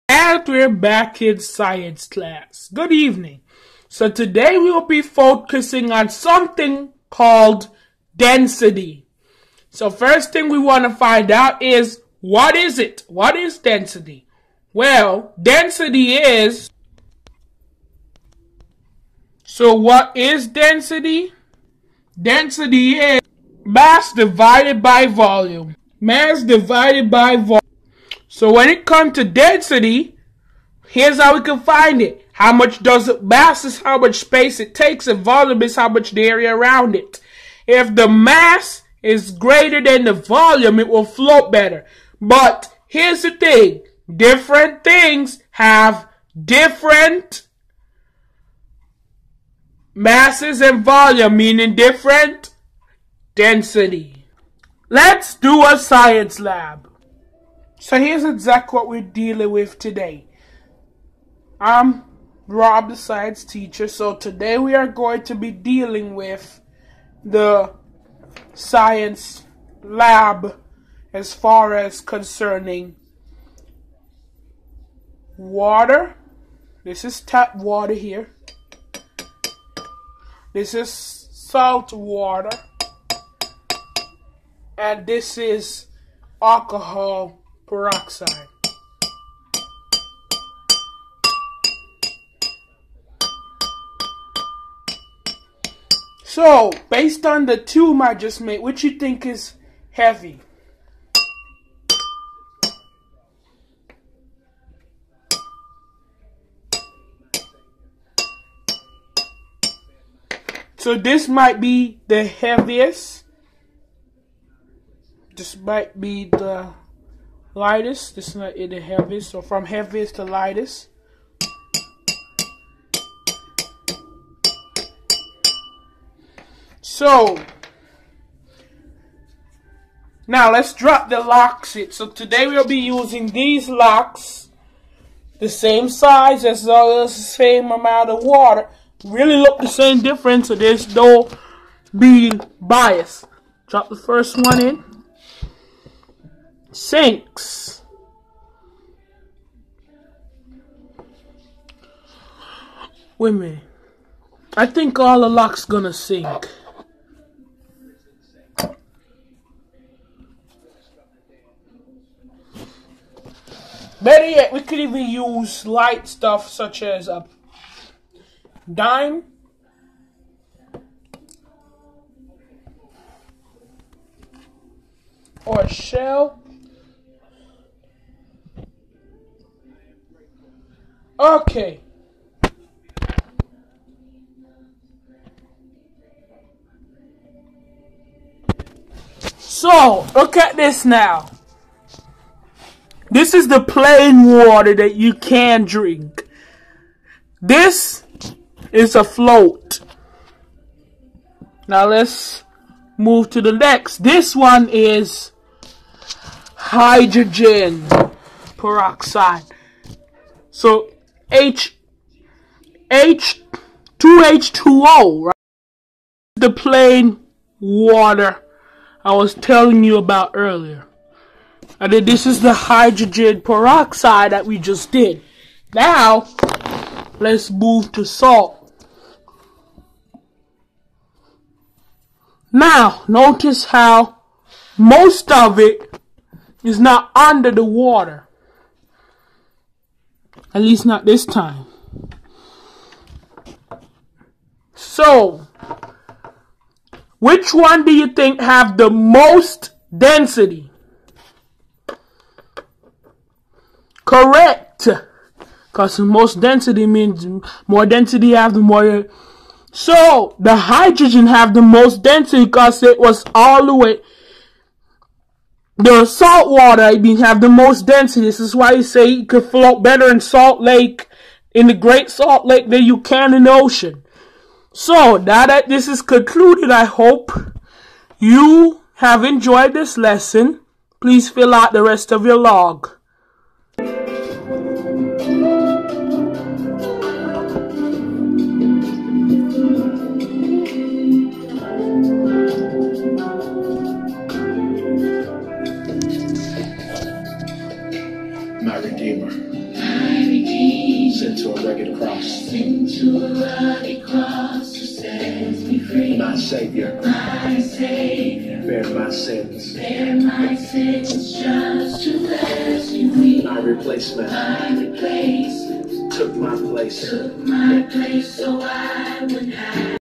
And we're back in science class. Good evening. So today we will be focusing on something called density. So first thing we want to find out is, what is it? What is density? Well, density is... So what is density? Density is mass divided by volume. Mass divided by volume. So when it comes to density, here's how we can find it. How much does it, mass is how much space it takes, and volume is how much the area around it. If the mass is greater than the volume, it will float better. But here's the thing. Different things have different masses and volume, meaning different density. Let's do a science lab. So here's exactly what we're dealing with today. I'm Rob, the science teacher. So today we are going to be dealing with the science lab as far as concerning water. This is tap water here. This is salt water. And this is alcohol peroxide. So, based on the tube I just made, which you think is heavy? So this might be the heaviest. This might be the lightest. This might be the heaviest. So from heaviest to lightest. So now let's drop the locks in. So today we'll be using these locks, the same size as well as the same amount of water. Really look the same difference, so there's no being biased. Drop the first one in. Sinks. Wait a minute. I think all the locks gonna sink. Better yet, we could even use light stuff such as a dime. Or a shell. Okay. So, look at this now. This is the plain water that you can drink. This is a float. Now let's move to the next. This one is hydrogen peroxide. So H2H2O, right? The plain water I was telling you about earlier. And then this is the hydrogen peroxide that we just did. Now, let's move to salt. Now, notice how most of it is not under the water. At least not this time. So, which one do you think have the most density? Correct. Because most density means more density you have, the more. So, the hydrogen have the most density because it was all the way. The salt water, have the most density. This is why you say you could float better in Salt Lake, in the Great Salt Lake, than you can in the ocean. So, now that this is concluded, I hope you have enjoyed this lesson. Please fill out the rest of your log. My Redeemer. Sent to a rugged cross. Who sets me free. My Savior. Bear my sins. Just to rescue me. My replacement. Took my place. So I would have.